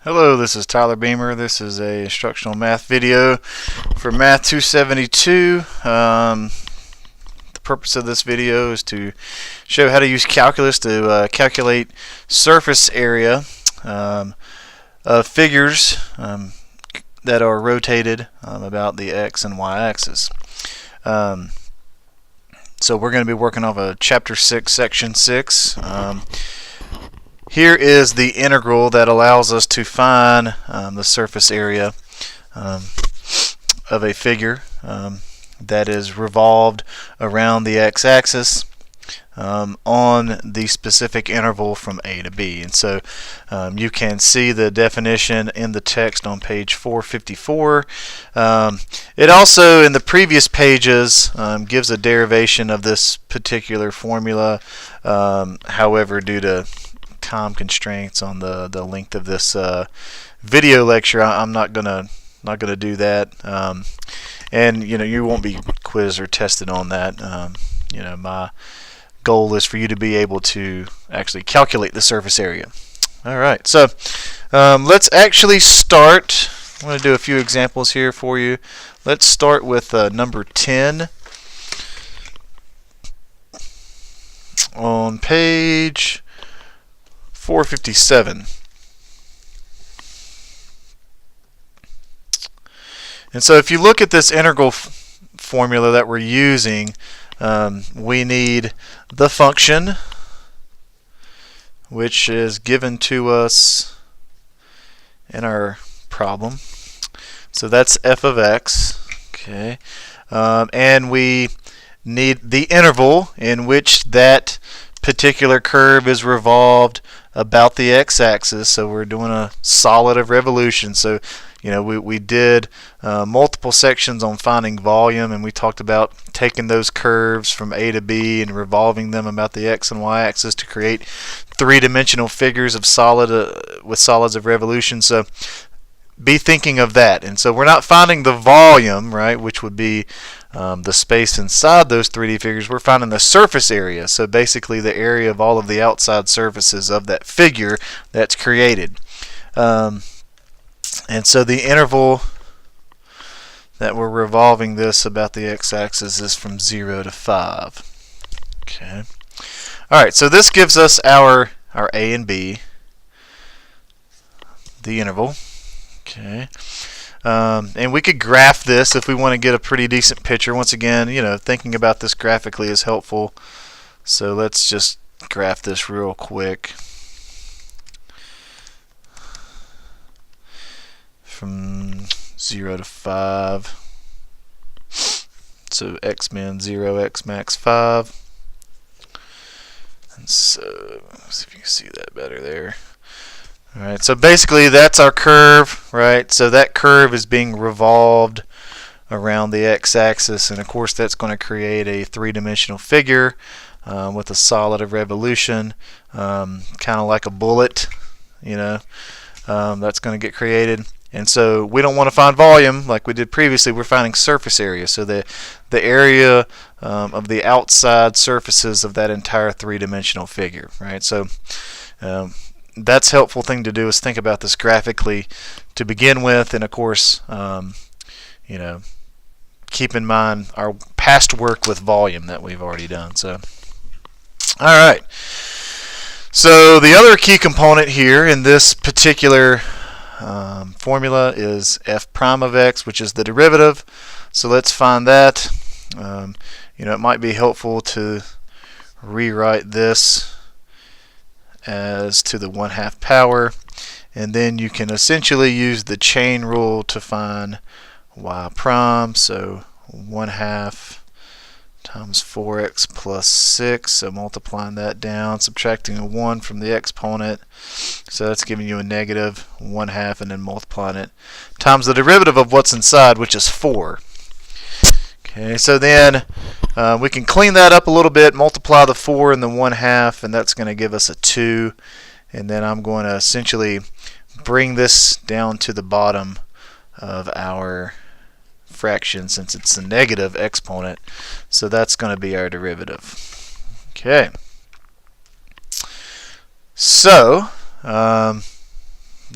Hello, this is Tyler Beamer. This is a instructional math video for Math 272. The purpose of this video is to show how to use calculus to calculate surface area of figures that are rotated about the x and y axis. So we're going to be working off of Chapter 6, Section 6. Here is the integral that allows us to find the surface area of a figure that is revolved around the x-axis on the specific interval from A to B. And so you can see the definition in the text on page 454. It also, in the previous pages, gives a derivation of this particular formula. However, due to time constraints on the length of this video lecture, I'm not gonna do that, and you won't be quizzed or tested on that. My goal is for you to be able to actually calculate the surface area. Alright, so let's actually start. I'm going to do a few examples here for you. Let's start with number 10 on page 457. And so if you look at this integral formula that we're using, we need the function, which is given to us in our problem. So that's f of x. Okay, and we need the interval in which that particular curve is revolved about the x-axis. So we're doing a solid of revolution. So we did multiple sections on finding volume, and we talked about taking those curves from A to B and revolving them about the x and y axis to create three-dimensional figures of with solids of revolution. So be thinking of that. And so we're not finding the volume, right, which would be the space inside those 3D figures. We're finding the surface area, so basically the area of all of the outside surfaces of that figure that's created. And so the interval that we're revolving this about the x-axis is from 0 to 5. Okay. Alright, so this gives us our A and B, the interval. Okay. And we could graph this if we want to get a pretty decent picture. Once again, thinking about this graphically is helpful. So let's just graph this real quick. From 0 to 5. So x min 0, x max 5. And so, let's see if you can see that better there. Alright, so basically that's our curve, right? So that curve is being revolved around the x-axis, and of course that's going to create a three-dimensional figure with a solid of revolution, kind of like a bullet, that's going to get created. And so we don't want to find volume like we did previously. We're finding surface area, so the area of the outside surfaces of that entire three-dimensional figure, right? So that's a helpful thing to do, is think about this graphically to begin with, and of course keep in mind our past work with volume that we've already done. So alright, so the other key component here in this particular formula is f prime of x, which is the derivative. So let's find that. It might be helpful to rewrite this as to the 1/2 power, and then you can essentially use the chain rule to find y prime. So 1/2 times 4x plus 6, so multiplying that down, subtracting a 1 from the exponent, so that's giving you a negative 1/2, and then multiplying it times the derivative of what's inside, which is 4. Okay, so then we can clean that up a little bit, multiply the 4 and the 1/2, and that's going to give us a 2. And then I'm going to essentially bring this down to the bottom of our fraction, since it's a negative exponent. So that's going to be our derivative. Okay. So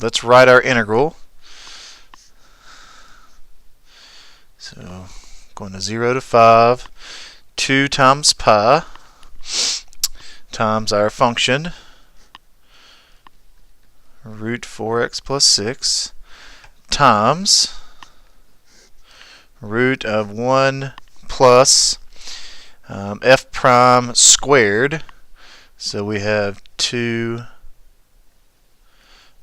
let's write our integral. So going to 0 to 5, 2 times pi times our function, root 4x plus 6, times root of 1 plus f prime squared. So we have 2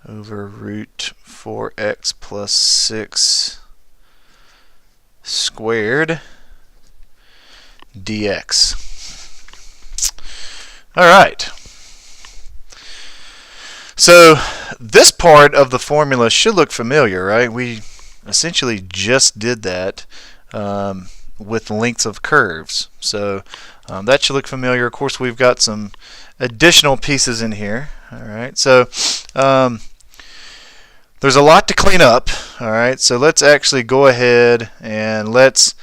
over root 4x plus 6 squared dx. Alright. So this part of the formula should look familiar, right? We essentially just did that with lengths of curves. So that should look familiar. Of course, we've got some additional pieces in here. Alright, so there's a lot to clean up. Alright, so let's actually go ahead and let's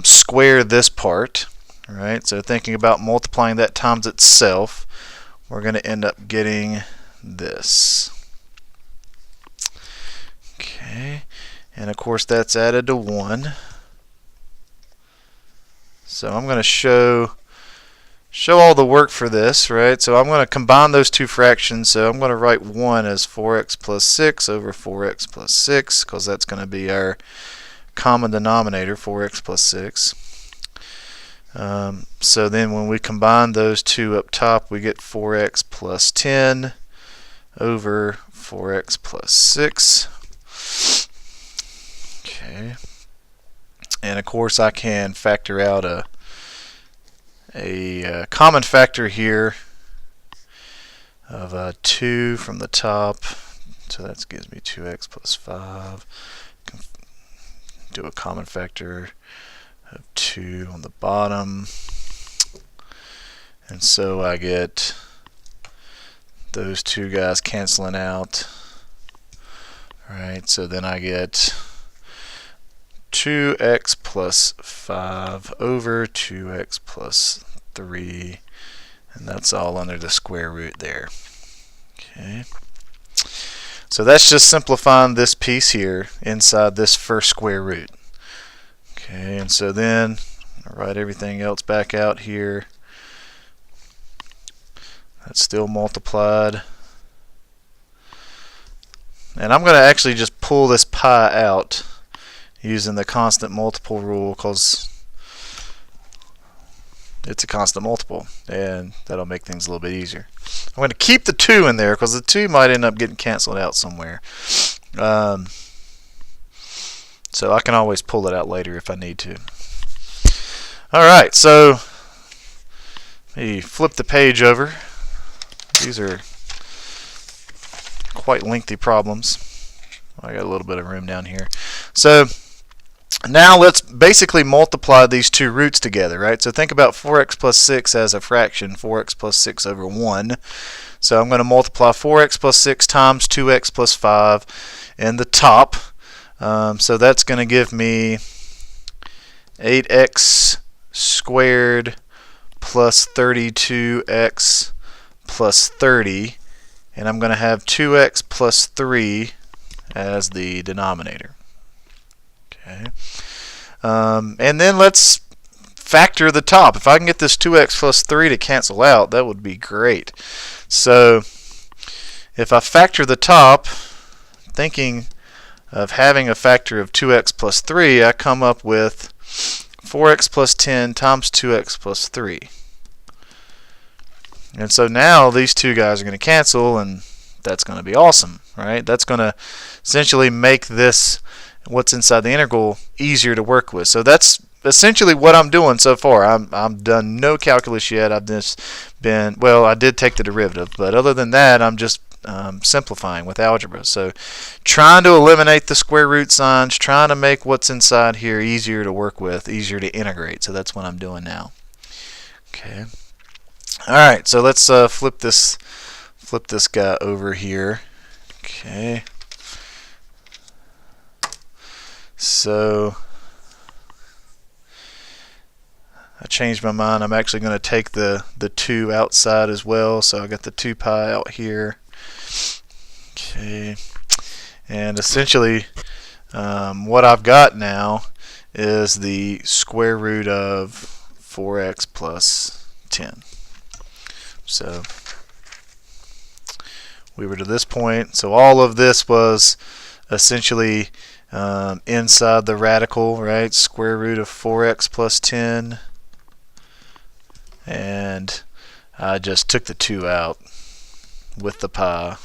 square this part. Alright, so thinking about multiplying that times itself, we're going to end up getting this. Okay, and of course that's added to 1. So I'm going to show all the work for this, right? So I'm going to combine those two fractions. So I'm going to write 1 as 4x plus 6 over 4x plus 6, because that's going to be our common denominator, 4x plus 6. So then when we combine those two up top, we get 4x plus 10 over 4x plus 6. Okay. And of course I can factor out a common factor here of 2 from the top. So that gives me 2x plus 5. Do a common factor of 2 on the bottom, and so I get those two guys canceling out. Alright, so then I get 2x plus 5 over 2x plus 3, and that's all under the square root there. Okay, so that's just simplifying this piece here inside this first square root. Okay, and so then I'll write everything else back out here. That's still multiplied. And I'm going to actually just pull this pi out using the constant multiple rule, because it's a constant multiple, and that'll make things a little bit easier. I'm going to keep the 2 in there because the 2 might end up getting canceled out somewhere. So I can always pull it out later if I need to. Alright, so let me flip the page over. These are quite lengthy problems. I got a little bit of room down here. So now let's basically multiply these two roots together, right? So think about 4x plus 6 as a fraction, 4x plus 6 over 1. So I'm going to multiply 4x plus 6 times 2x plus 5 in the top. So that's going to give me 8x squared plus 32x plus 30, and I'm going to have 2x plus 3 as the denominator. Okay, and then let's factor the top. If I can get this 2x plus 3 to cancel out, that would be great. So if I factor the top, thinking of having a factor of 2x plus 3, I come up with 4x plus 10 times 2x plus 3. And so now these two guys are going to cancel, and that's going to be awesome, right? That's going to essentially make this, what's inside the integral, easier to work with. So that's essentially what I'm doing so far. I'm done no calculus yet. I've just been, well, I did take the derivative, but other than that, I'm just simplifying with algebra. So trying to eliminate the square root signs, trying to make what's inside here easier to work with, easier to integrate. So that's what I'm doing now. Okay. Alright, so let's flip this guy over here. Okay. So I changed my mind. I'm actually going to take the 2 outside as well. So I got the 2 pi out here. Okay. Okay, and essentially what I've got now is the square root of 4x plus 10. So we were to this point, so all of this was essentially inside the radical, right? Square root of 4x plus 10, and I just took the 2 out with the pi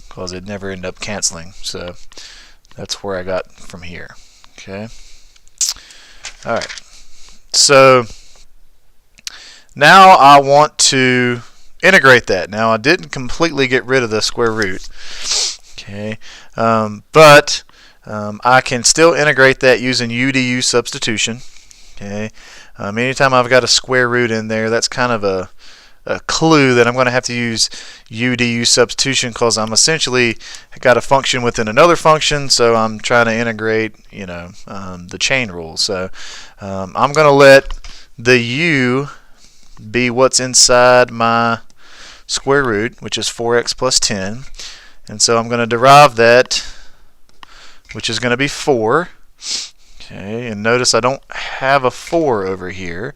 because it never ended up canceling. So that's where I got from here. Okay. All right. So now I want to integrate that. Now I didn't completely get rid of the square root. Okay. But I can still integrate that using u/du substitution. Okay. Anytime I've got a square root in there, that's kind of a clue that I'm going to have to use u/du substitution because I'm essentially got a function within another function, so I'm trying to integrate, the chain rule. So I'm going to let the u be what's inside my square root, which is 4x plus 10, and so I'm going to derive that, which is going to be 4. Okay, and notice I don't have a 4 over here.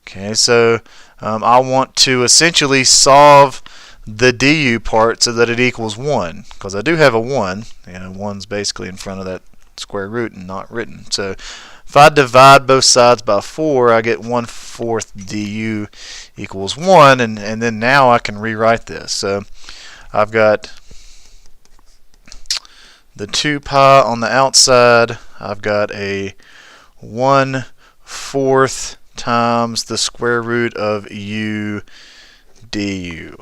Okay, so I want to essentially solve the du part so that it equals 1, because I do have a 1. 1's basically in front of that square root and not written. So if I divide both sides by 4, I get 1/4 du equals 1, and then now I can rewrite this. So I've got the 2 pi on the outside. I've got a 1/4 times the square root of u du.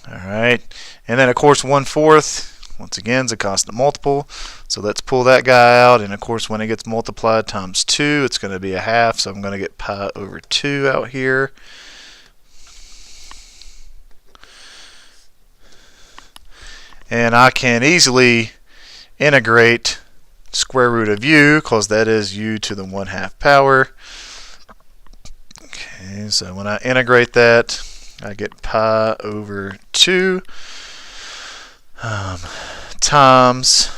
Alright, and then of course 1/4, once again, is a constant multiple, so let's pull that guy out, and of course when it gets multiplied times 2, it's going to be a half, so I'm going to get pi over 2 out here. And I can easily integrate square root of u, because that is u to the 1/2 power. Okay, so when I integrate that, I get pi over 2 times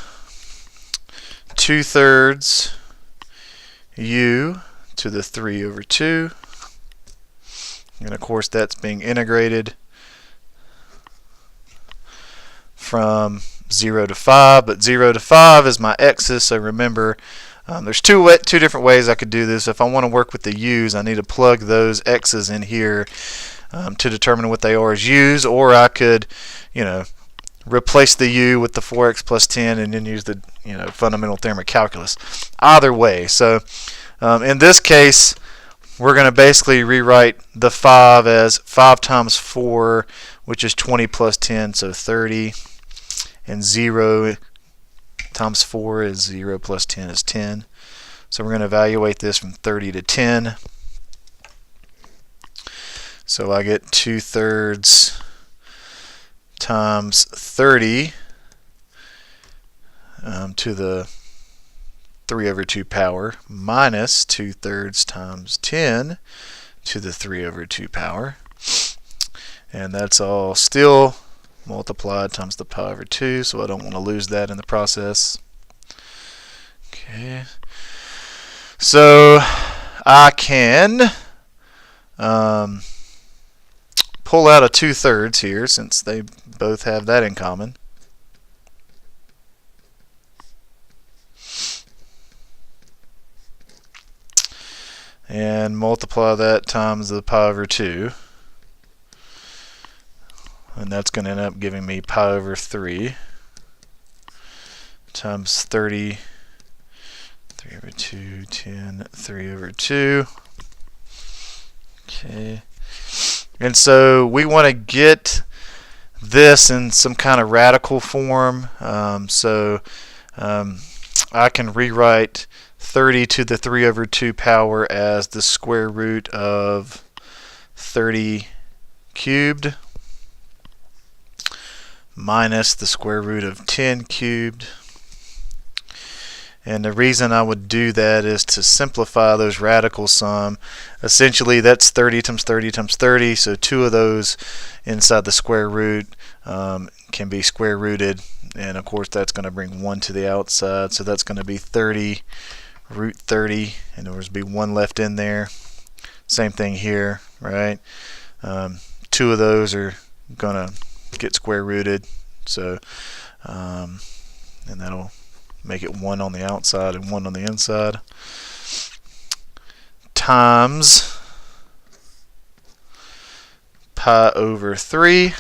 2/3 u to the 3/2. And of course that's being integrated from 0 to 5, but 0 to 5 is my x's, so remember there's two different ways I could do this. If I want to work with the u's, I need to plug those x's in here to determine what they are as u's, or I could replace the u with the 4x plus 10 and then use the fundamental theorem of calculus. Either way, so in this case we're going to basically rewrite the 5 as 5 times 4, which is 20 plus 10, so 30. And 0 times 4 is 0 plus 10 is 10. So we're going to evaluate this from 30 to 10. So I get 2/3 times 30 to the 3/2 power minus 2/3 times 10 to the 3/2 power. And that's all still multiplied times the pi over 2, so I don't want to lose that in the process. Okay, so I can pull out a 2/3 here, since they both have that in common. And multiply that times the pi over 2. And that's going to end up giving me pi over 3 times 30, 3/2, 10, 3/2. Okay. And so we want to get this in some kind of radical form. So I can rewrite 30 to the 3/2 power as the square root of 30 cubed minus the square root of 10 cubed. And the reason I would do that is to simplify those radicals some. Essentially, that's 30 times 30 times 30, so 2 of those inside the square root can be square rooted, and of course that's going to bring 1 to the outside, so that's going to be 30 root 30, and there's be 1 left in there. Same thing here, right? 2 of those are going to get square rooted, so and that'll make it 1 on the outside and 1 on the inside, times pi over 3.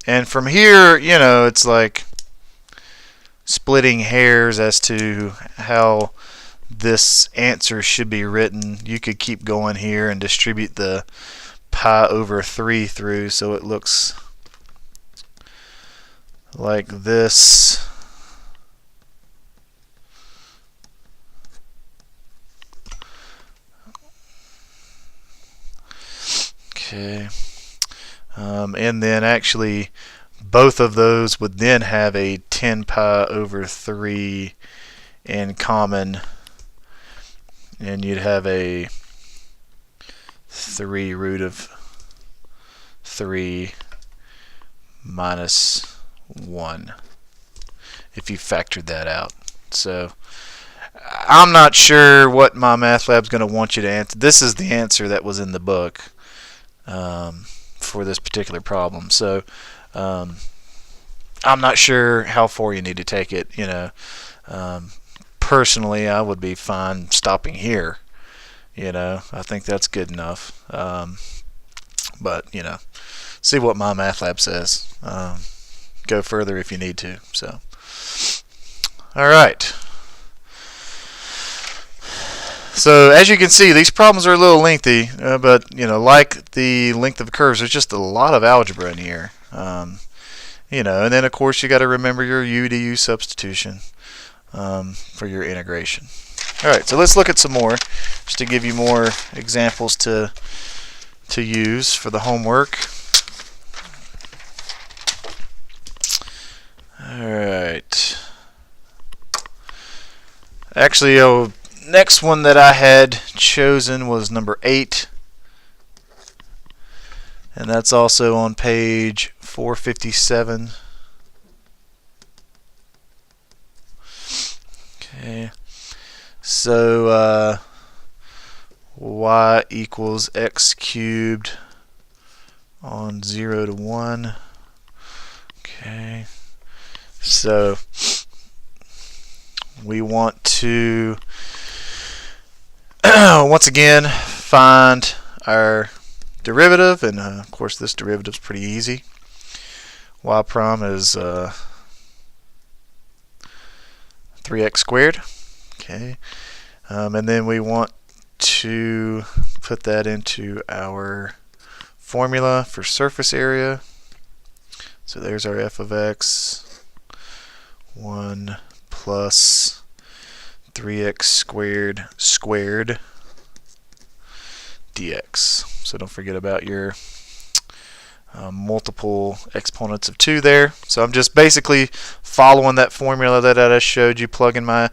And from here, you know, it's like splitting hairs as to how this answer should be written. You could keep going here and distribute the pi over 3 through so it looks like this. Okay. And then actually both of those would then have a 10 pi over 3 in common, and you'd have a 3 root of 3 minus 1 if you factored that out. So I'm not sure what MyMathLab's going to want you to answer. This is the answer that was in the book for this particular problem. So I'm not sure how far you need to take it. You know, personally, I would be fine stopping here. You know, I think that's good enough. But you know, see what MyMathLab says. Go further if you need to. So, all right. So as you can see, these problems are a little lengthy, but you know, like the length of curves, there's just a lot of algebra in here. You know, and then of course you got to remember your u to u substitution for your integration. All right, so let's look at some more, just to give you more examples to use for the homework. All right. Actually, next one that I had chosen was number 8, and that's also on page 457. Okay, so y equals x cubed on 0 to 1. Okay, so we want to once again find our derivative, and of course this derivative is pretty easy. Y prime is 3x squared. Okay, and then we want to put that into our formula for surface area. So there's our f of x, 1 plus 3x squared squared dx. So don't forget about your multiple exponents of 2 there. So I'm just basically following that formula that I just showed you, plugging my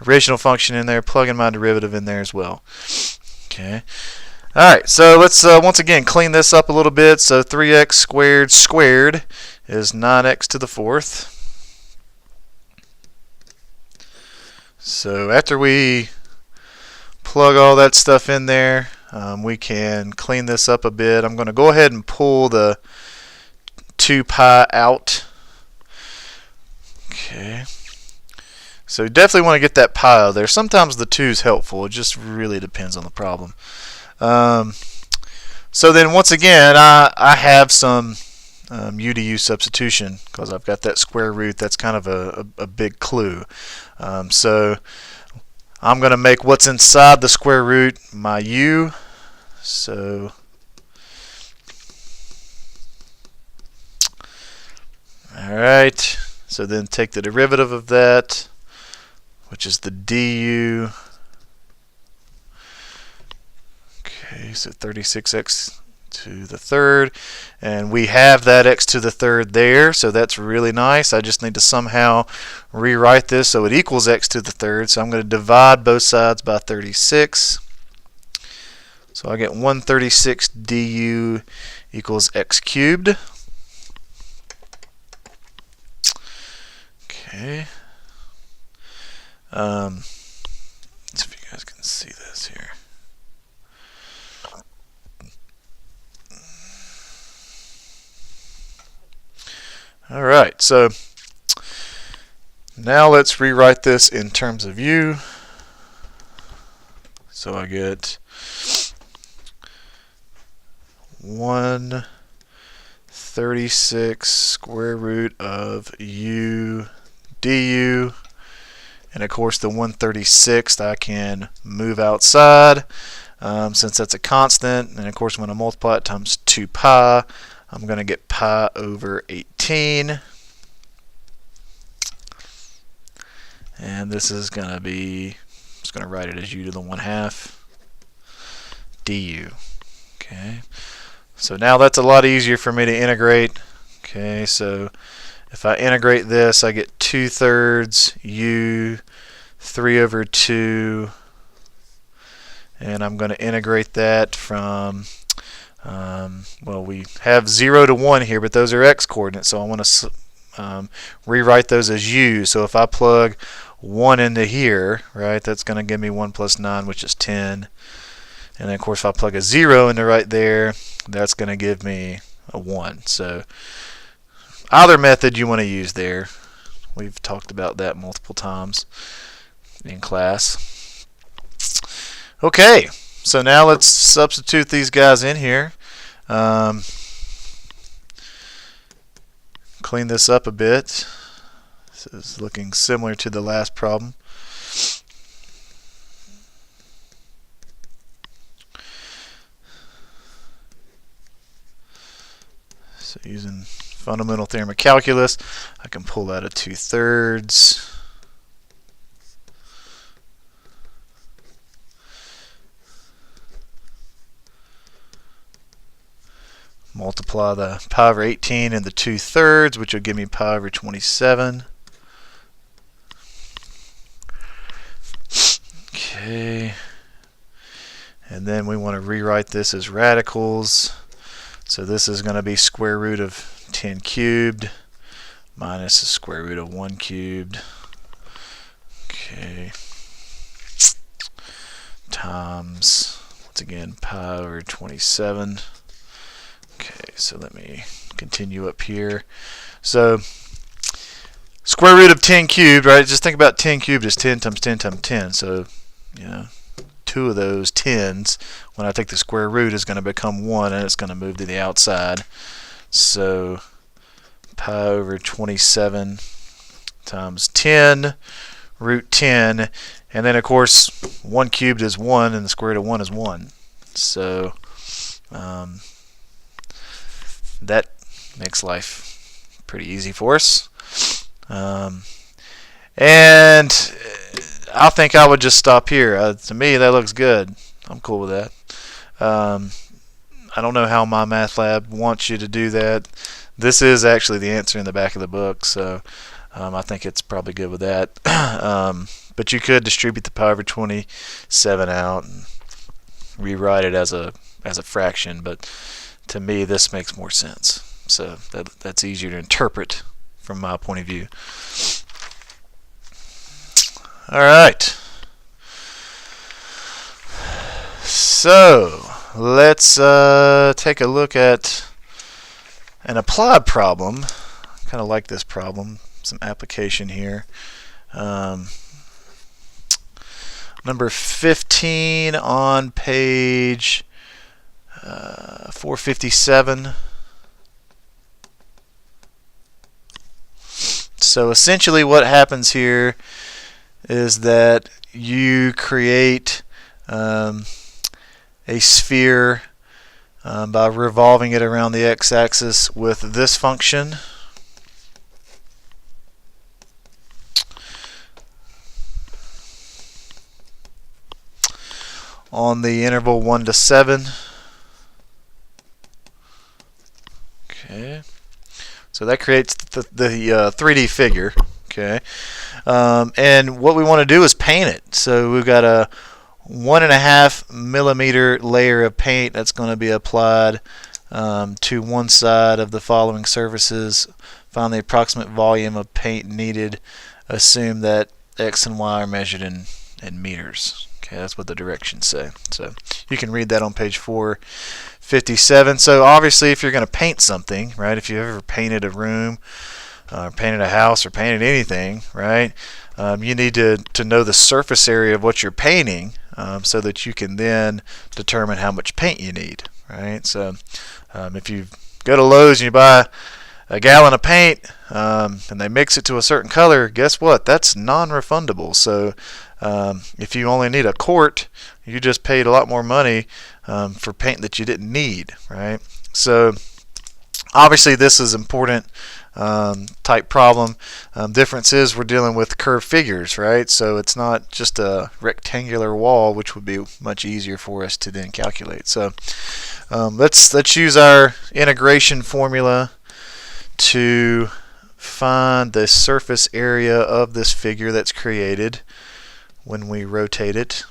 original function in there, plugging my derivative in there as well. Okay. Alright, so let's once again clean this up a little bit. So 3x squared squared is 9x to the 4th. So after we plug all that stuff in there, we can clean this up a bit. I'm going to go ahead and pull the 2 pi out. Okay. So you definitely want to get that pi out there. Sometimes the 2 is helpful. It just really depends on the problem. So then once again, I have some u to u substitution because I've got that square root. That's kind of a big clue. So I'm going to make what's inside the square root my u. So alright, so then take the derivative of that, which is the du. Okay, so 36x to the third, and we have that x to the third there, so that's really nice. I just need to somehow rewrite this so it equals x to the third, so I'm going to divide both sides by 36. So I get 136 du equals x cubed. Okay. Let's see if you guys can see this here. Alright, so now let's rewrite this in terms of u. So I get 136 square root of u du, and of course the 136th I can move outside since that's a constant, and of course when I multiply it times 2 pi, I'm going to get pi over 18, and this is going to be, I'm just going to write it as u to the 1/2 du. Okay, so now that's a lot easier for me to integrate. Okay, so if I integrate this, I get 2/3 u 3/2, and I'm going to integrate that from well, we have 0 to 1 here, but those are x coordinates, so I want to rewrite those as u. So if I plug 1 into here, right, that's going to give me 1 plus 9, which is 10. And then of course if I plug a 0 into right there, that's going to give me a 1. So either method you want to use there. We've talked about that multiple times in class. Okay, so now let's substitute these guys in here. Clean this up a bit. This is looking similar to the last problem. So using fundamental theorem of calculus, I can pull out a 2/3. Multiply the pi over 18 and the 2/3, which will give me pi over 27. Okay. And then we want to rewrite this as radicals. So this is going to be square root of 10 cubed minus the square root of 1 cubed. Okay. Times, once again, pi over 27. Okay, so let me continue up here. So square root of 10 cubed, right? Just think about 10 cubed is 10 times 10 times 10. So, you know, two of those 10s, when I take the square root, is going to become 1, and it's going to move to the outside. So pi over 27 times 10, root 10, and then of course 1 cubed is 1, and the square root of 1 is 1. So that makes life pretty easy for us. And I think I would just stop here. To me, that looks good. I'm cool with that. I don't know how MyMathLab wants you to do that. This is actually the answer in the back of the book, so I think it's probably good with that. But you could distribute the pi over 27 out and rewrite it as a fraction, but to me this makes more sense. So that's easier to interpret from my point of view. Alright, so let's take a look at an applied problem. I kind of like this problem, some application here. Number 15 on page 457. So essentially what happens here is that you create a sphere by revolving it around the x-axis with this function. On the interval 1 to 7. Okay, so that creates the 3D figure. Okay, and what we want to do is paint it. So we've got a 1.5 millimeter layer of paint that's going to be applied to one side of the following surfaces. Find the approximate volume of paint needed. Assume that X and Y are measured in meters. Okay, that's what the directions say. So you can read that on page 457. So obviously, if you're going to paint something, right? If you've ever painted a room, painted a house, or painted anything, right? You need to know the surface area of what you're painting, so that you can then determine how much paint you need, right? So if you go to Lowe's and you buy a gallon of paint, and they mix it to a certain color, guess what? That's non-refundable. So if you only need a quart, you just paid a lot more money for paint that you didn't need, right? So obviously this is important type problem. Difference is we're dealing with curved figures, right? So it's not just a rectangular wall, which would be much easier for us to then calculate. So let's use our integration formula to find the surface area of this figure that's created when we rotate it.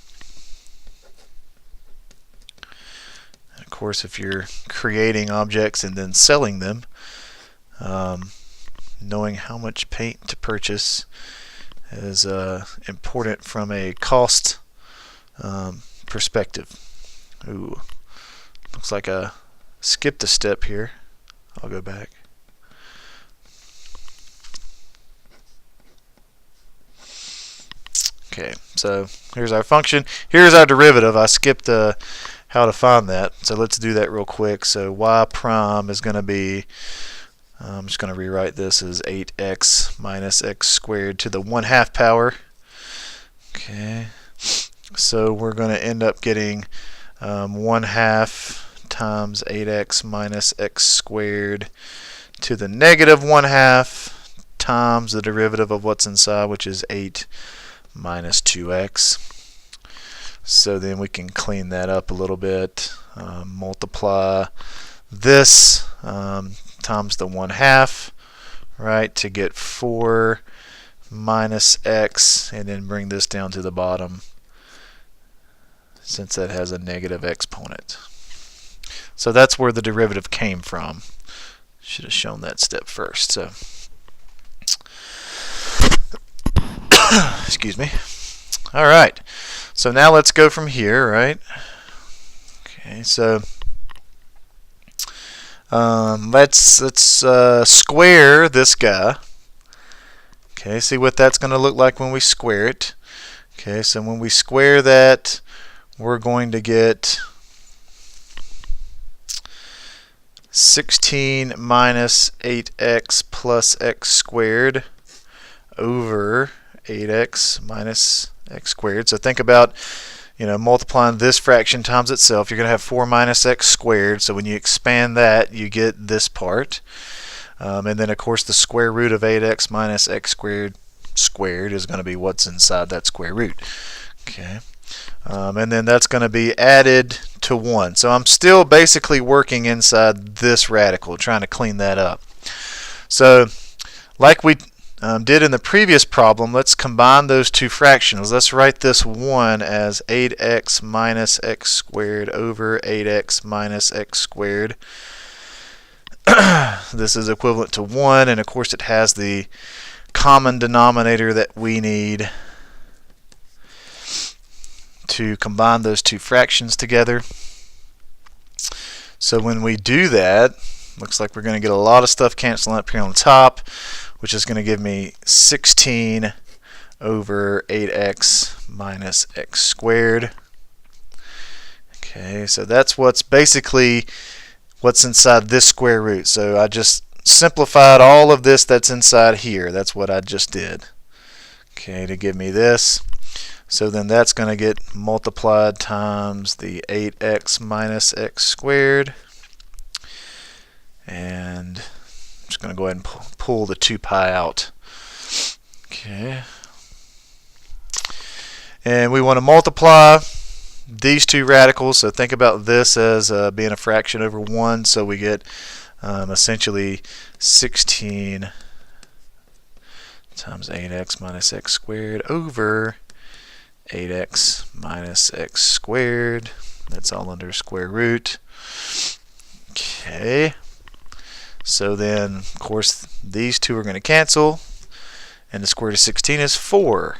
Of course, if you're creating objects and then selling them, knowing how much paint to purchase is important from a cost perspective. Ooh, looks like I skipped a step here. I'll go back. Okay, so here's our function. Here's our derivative. I skipped how to find that, so let's do that real quick. So y prime is going to be, I'm just going to rewrite this as 8x minus x squared to the 1/2 power. Okay, so we're going to end up getting 1/2 times 8x minus x squared to the negative 1/2 times the derivative of what's inside, which is 8 minus 2x. So then we can clean that up a little bit. Multiply this times the 1/2, right, to get 4 minus x, and then bring this down to the bottom since that has a negative exponent. So that's where the derivative came from. Should have shown that step first. So excuse me. All right, so now let's go from here, right? Okay, so let's square this guy. Okay, see what that's going to look like when we square it. Okay, so when we square that, we're going to get 16 minus 8x plus x squared over 8x minus x squared. So think about, multiplying this fraction times itself. You're going to have 4 minus x squared. So when you expand that, you get this part. And then, of course, the square root of 8x minus x squared is going to be what's inside that square root. Okay. And then that's going to be added to 1. So I'm still basically working inside this radical, trying to clean that up. So like we did in the previous problem, let's combine those two fractions. Let's write this 1 as 8x minus x squared over 8x minus x squared. This is equivalent to 1, and of course it has the common denominator that we need to combine those two fractions together. So when we do that, looks like we're going to get a lot of stuff canceling up here on the top, which is going to give me 16 over 8x minus x squared. Okay, so that's what's basically what's inside this square root. So I just simplified all of this that's inside here. That's what I just did. Okay, to give me this. So then that's going to get multiplied times the 8x minus x squared. And I'm just going to go ahead and pull the 2 pi out. Okay. And we want to multiply these two radicals. So think about this as being a fraction over 1. So we get essentially 16 times 8x minus x squared over 8x minus x squared. That's all under square root. Okay. So then, of course, these two are going to cancel, and the square root of 16 is 4.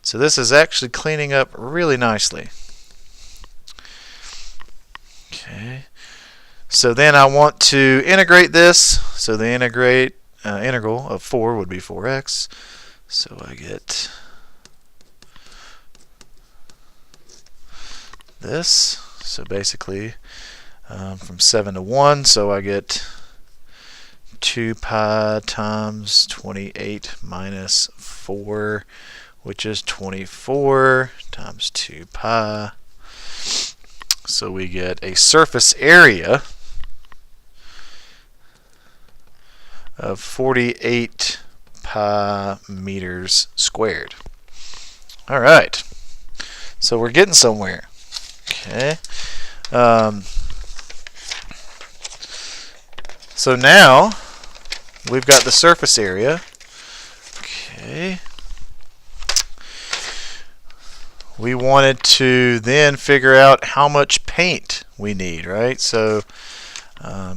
So this is actually cleaning up really nicely. Okay. So then I want to integrate this. So the integral of 4 would be 4x. So I get this. So basically from 7 to 1, so I get 2 pi times 28 minus 4, which is 24 times 2 pi. So we get a surface area of 48 pi meters squared. All right, so we're getting somewhere. Okay. So now we've got the surface area. Okay. We wanted to then figure out how much paint we need, right? So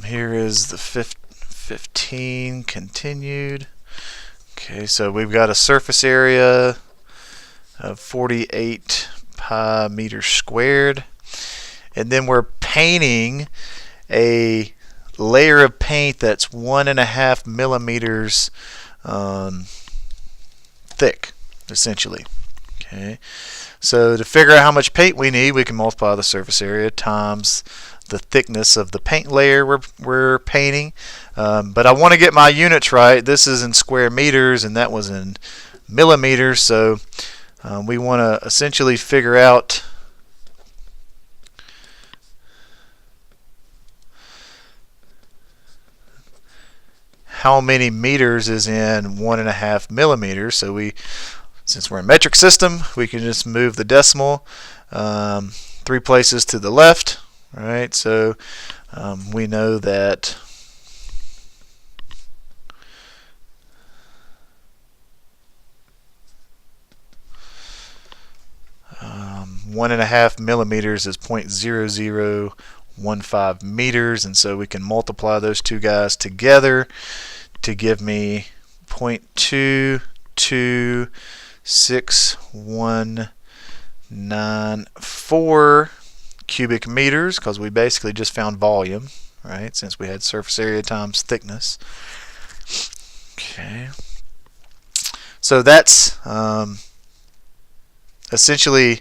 here is the 15 continued. Okay, so we've got a surface area of 48 pi meters squared, and then we're painting a layer of paint that's 1.5 millimeters thick, essentially. Okay, so to figure out how much paint we need, we can multiply the surface area times the thickness of the paint layer we're painting. But I want to get my units right. This is in square meters, and that was in millimeters. So we want to essentially figure out how many meters is in 1.5 millimeters. So since we're in metric system, we can just move the decimal 3 places to the left. Right, so we know that 1.5 millimeters is 0.0015 meters, and so we can multiply those two guys together to give me 0.22614 cubic meters, because we basically just found volume, right, since we had surface area times thickness. Okay, so that's essentially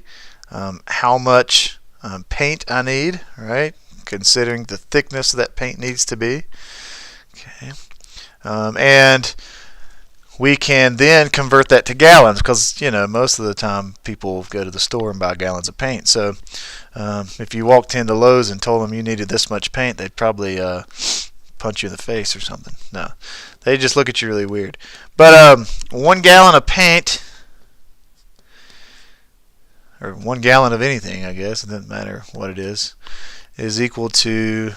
how much paint I need, right, considering the thickness that paint needs to be. Okay, and we can then convert that to gallons, because most of the time people go to the store and buy gallons of paint. So if you walked into Lowe's and told them you needed this much paint, they'd probably punch you in the face or something. No, they just look at you really weird. But 1 gallon of paint, or 1 gallon of anything, I guess, it doesn't matter what it is equal to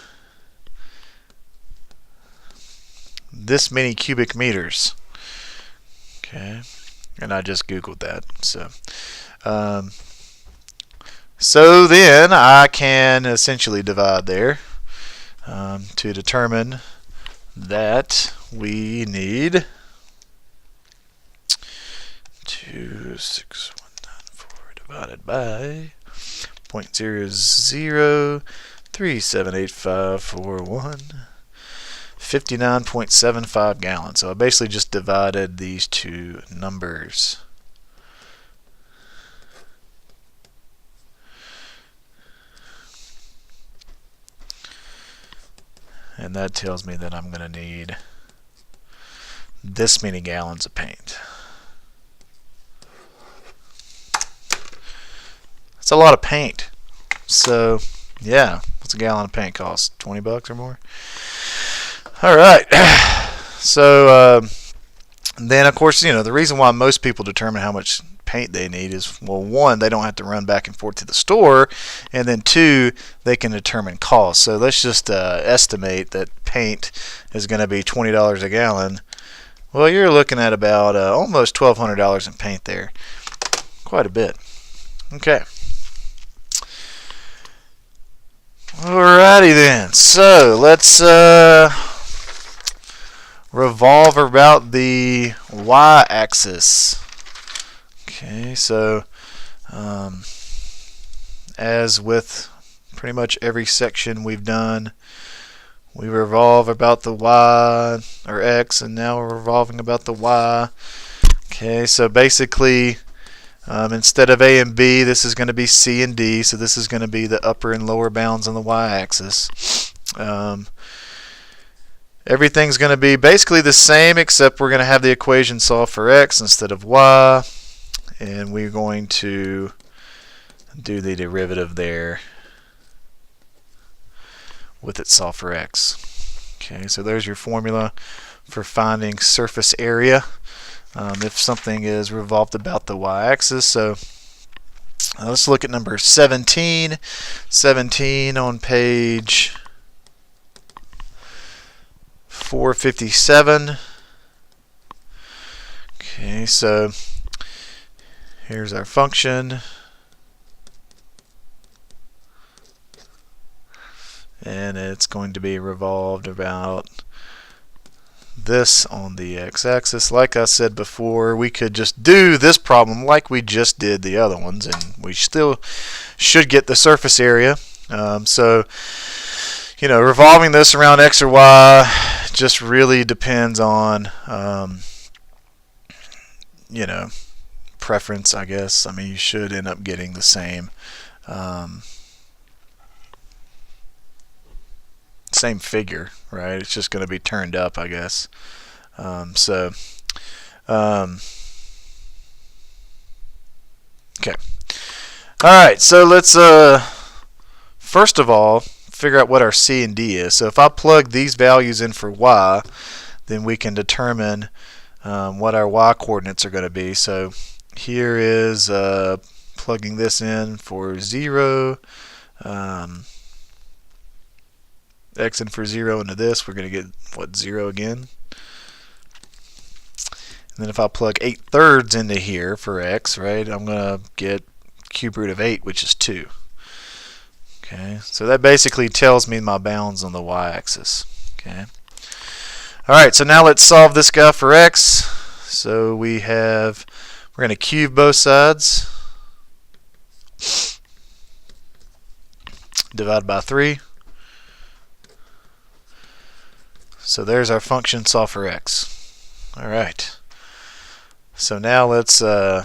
this many cubic meters. Okay, and I just googled that. So then I can essentially divide there to determine that we need 26194 divided by 0.00378541, 59.75 gallons. So I basically just divided these two numbers. And that tells me that I'm going to need this many gallons of paint. That's a lot of paint. So, yeah, what's a gallon of paint cost? 20 bucks or more? All right. So, And then, of course, the reason why most people determine how much paint they need is, well, one, they don't have to run back and forth to the store, and then two, they can determine cost. So let's just estimate that paint is going to be $20 a gallon. Well, you're looking at about almost $1,200 in paint there. Quite a bit. Okay. Alrighty then. So let's revolve about the y-axis. Okay, so as with pretty much every section we've done, we revolve about the y or x, and now we're revolving about the y. Okay, so basically instead of a and b, this is going to be c and d, so this is going to be the upper and lower bounds on the y-axis. Everything's going to be basically the same, except we're going to have the equation solve for x instead of y, and we're going to do the derivative there with it solved for x. Okay, so there's your formula for finding surface area if something is revolved about the y-axis. So let's look at number 17. 17 on page 457. Okay, so here's our function. And it's going to be revolved about this on the x-axis. Like I said before, we could just do this problem like we just did the other ones, and we still should get the surface area. So, revolving this around x or y just really depends on, preference, I guess. I mean, you should end up getting the same same figure, right? It's just going to be turned up, I guess. Okay. Alright, so let's first of all figure out what our C and D is. So if I plug these values in for y, then we can determine what our y coordinates are going to be. So here is plugging this in for 0, x in for 0 into this, we're going to get, what, 0 again? And then if I plug 8/3 into here for x, right, I'm going to get cube root of 8, which is 2. Okay, so that basically tells me my bounds on the y-axis. Okay. Alright, so now let's solve this guy for x. So we're going to cube both sides. Divide by 3. So there's our function solved for x. Alright. So now let's throw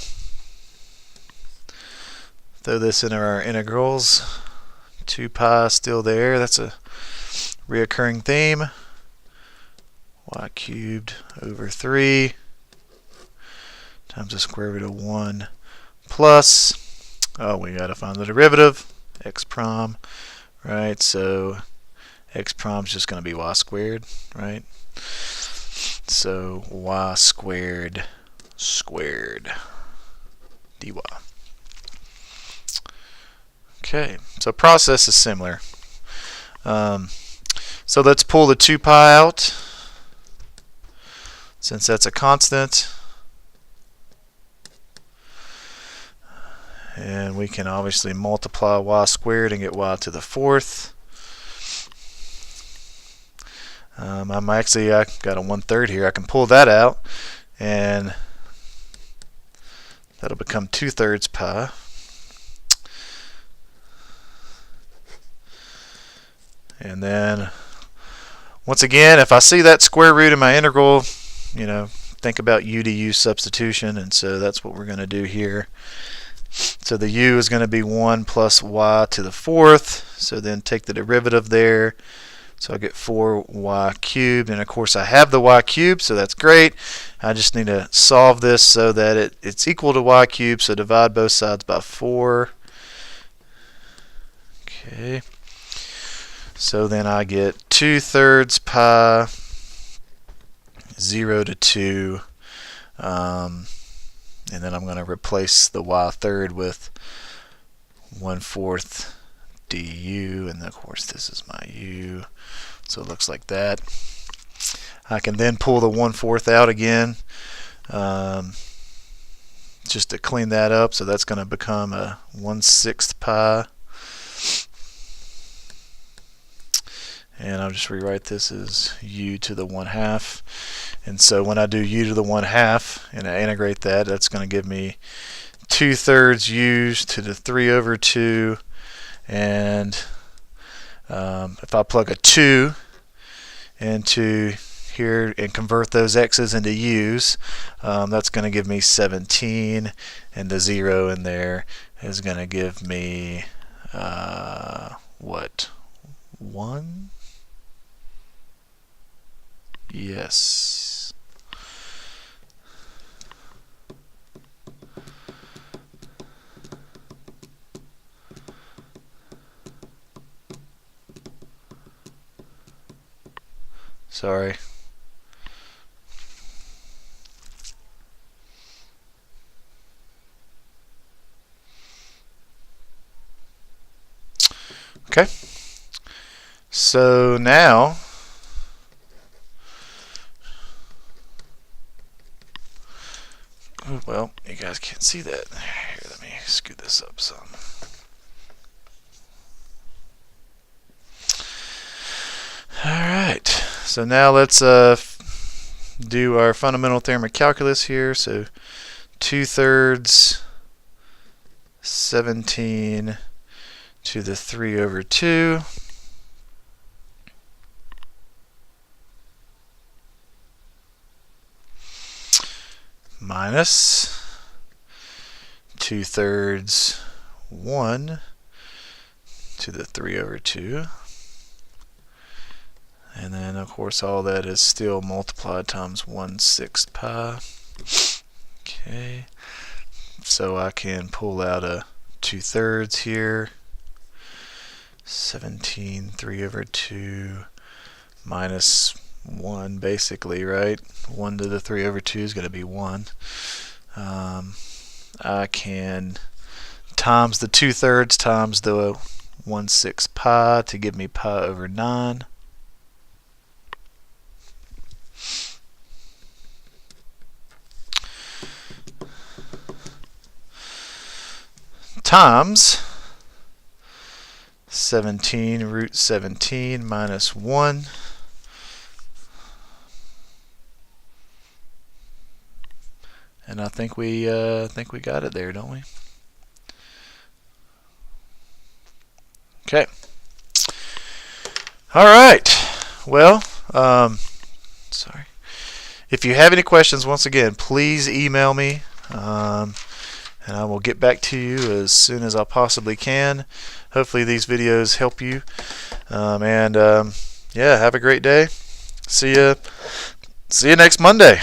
this into our integrals. 2 pi still there. That's a reoccurring theme. Y cubed over 3 times the square root of 1 plus, we got to find the derivative, x prime, right? So x prime is just going to be y squared, right? So y squared dy. Okay, so process is similar. So let's pull the 2 pi out, since that's a constant. And we can obviously multiply y squared and get y to the 4th. I got a 1/3 here. I can pull that out, and that'll become 2/3 pi. And then, once again, if I see that square root in my integral, think about u to u substitution, and so that's what we're going to do here. So the u is going to be 1 plus y to the 4th, so then take the derivative there. So I get 4y cubed, and of course I have the y cubed, so that's great. I just need to solve this so that it's equal to y cubed, so divide both sides by 4. Okay. So then I get 2/3 pi 0 to 2 And then I'm going to replace the y third with 1/4 du, and of course this is my u, so it looks like that. I can then pull the 1/4 out again, just to clean that up, so that's going to become a 1/6 pi, and I'll just rewrite this as u to the 1/2. And so when I do u to the 1/2 and I integrate that, that's going to give me 2/3 u to the 3/2. And if I plug a 2 into here and convert those x's into u's, that's going to give me 17, and the 0 in there is going to give me what? 1? Yes. Sorry. Okay. So now well, you guys can't see that. Here, let me scoot this up some. Alright, so now let's do our fundamental theorem of calculus here. So 2/3 17 to the 3/2 minus 2/3 1 to the 3/2, and then of course all that is still multiplied times 1/6 pi. Okay, so I can pull out a 2/3 here, 17 3/2 minus 1, basically, right? 1 to the 3/2 is going to be 1. I can times the 2/3 times the 1/6 pi to give me pi/9. Times 17 root 17 minus 1. And I think we got it there, don't we? Okay. All right. Well, sorry. If you have any questions, once again, please email me, and I will get back to you as soon as I possibly can. Hopefully these videos help you. Yeah, have a great day. See you next Monday.